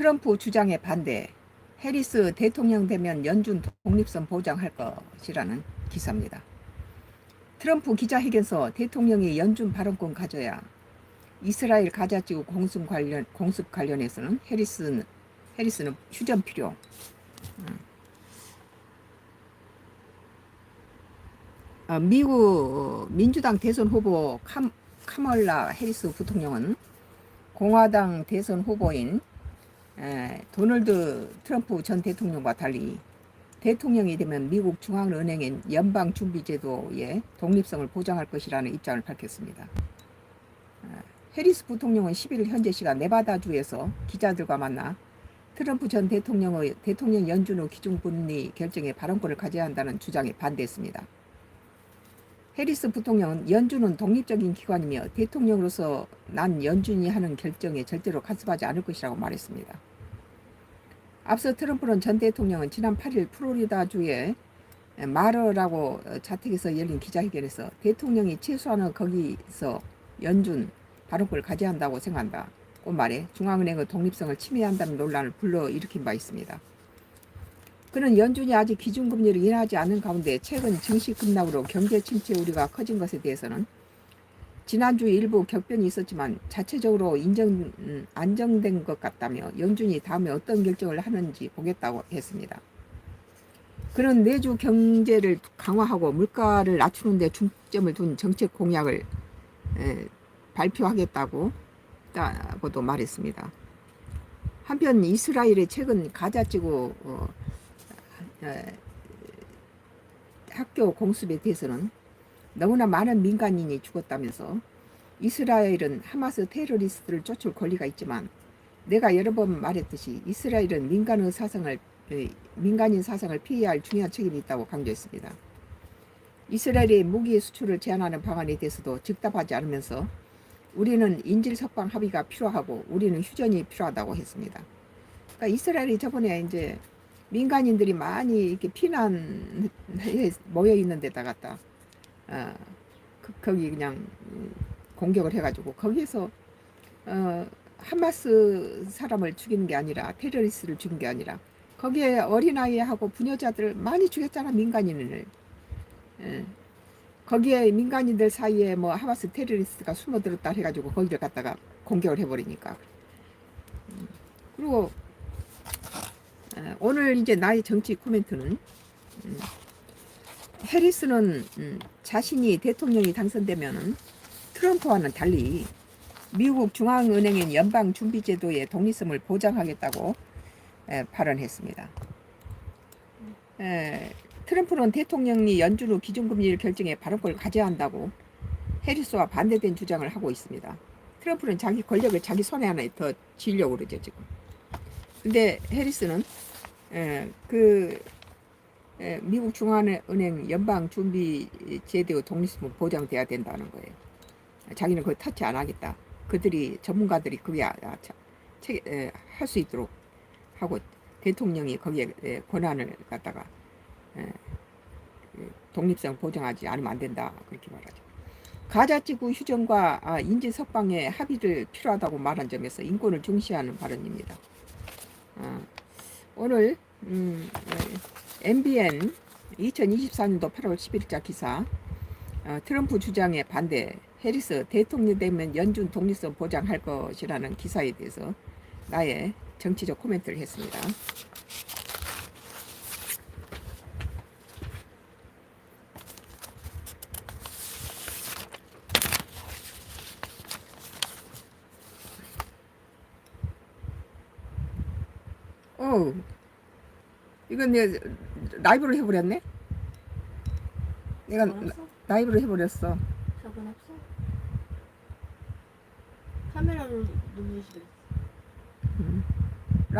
트럼프 주장에 반대. 해리스 대통령 되면 연준 독립성 보장할 것이라는 기사입니다. 트럼프 기자회견서 대통령이 연준 발언권 가져야 이스라엘 가자지구 공습 관련해서는 해리스는 휴전 필요. 미국 민주당 대선 후보 카멀라 해리스 부통령은 공화당 대선 후보인 도널드 트럼프 전 대통령과 달리 대통령이 되면 미국 중앙은행인 연방준비제도의 독립성을 보장할 것이라는 입장을 밝혔습니다. 해리스 부통령은 11일 현재 시간 네바다주에서 기자들과 만나 트럼프 전 대통령의 대통령 연준 후 기준금리 결정에 발언권을 가져야 한다는 주장에 반대했습니다. 해리스 부통령은 연준은 독립적인 기관이며 대통령으로서 난 연준이 하는 결정에 절대로 간섭하지 않을 것이라고 말했습니다. 앞서 트럼프는 전 대통령은 지난 8일 플로리다주의 마러라고 자택에서 열린 기자회견에서 대통령이 최소한은 거기서 연준 발언권을 가져야 한다고 생각한다고 말해 중앙은행의 독립성을 침해한다는 논란을 불러일으킨 바 있습니다. 그는 연준이 아직 기준금리를 인하하지 않은 가운데 최근 증시 급락으로 경제 침체 우려가 커진 것에 대해서는 지난주 일부 격변이 있었지만 자체적으로 안정된 것 같다며 연준이 다음에 어떤 결정을 하는지 보겠다고 했습니다. 그는 내주 경제를 강화하고 물가를 낮추는 데 중점을 둔 정책 공약을 발표하겠다고도 말했습니다. 한편 이스라엘의 최근 가자지구 학교 공습에 대해서는 너무나 많은 민간인이 죽었다면서 이스라엘은 하마스 테러리스트를 쫓을 권리가 있지만 내가 여러 번 말했듯이 이스라엘은 민간인 사상을 피해야 할 중요한 책임이 있다고 강조했습니다. 이스라엘의 무기 수출을 제한하는 방안에 대해서도 즉답하지 않으면서 우리는 인질 석방 합의가 필요하고 우리는 휴전이 필요하다고 했습니다. 그러니까 이스라엘이 저번에 이제 민간인들이 많이 이렇게 피난에 모여 있는 데다 갖다 거기 그냥 공격을 해가지고 거기에서 하마스 사람을 죽이는 게 아니라 테러리스트를 죽인 게 아니라 거기에 어린아이하고 부녀자들 많이 죽였잖아. 민간인을. 거기에 민간인들 사이에 뭐 하마스 테러리스트가 숨어들었다 해가지고 거기를 갖다가 공격을 해버리니까. 그리고 오늘 이제 나의 정치 코멘트는 해리스는 자신이 대통령이 당선되면은 트럼프와는 달리 미국 중앙은행인 연방준비제도의 독립성을 보장하겠다고 발언했습니다. 트럼프는 대통령이 연준 후 기준금리를 결정해 발언권을 가져야 한다고 해리스와 반대된 주장을 하고 있습니다. 트럼프는 자기 권력을 자기 손에 하나 더 쥐려고 그러죠 지금. 근데 해리스는 미국 중앙은행 연방준비제도의 독립성은 보장돼야 된다는 거예요. 자기는 그걸 터치 안 하겠다. 그들이 전문가들이 그게 할 수 있도록 하고 대통령이 거기에 권한을 갖다가 독립성 보장하지 않으면 안 된다 그렇게 말하죠. 가자지구 휴전과 인질 석방에 합의를 필요하다고 말한 점에서 인권을 중시하는 발언입니다. 오늘 MBN 2024년도 8월 10일자 기사 트럼프 주장에 반대 해리스 대통령 되면 연준 독립성 보장할 것이라는 기사에 대해서 나의 정치적 코멘트를 했습니다. 이건 내가 라이브로 해버렸네? 내가 라이브로 해버렸어. 상관없어. 카메라로 누르시래.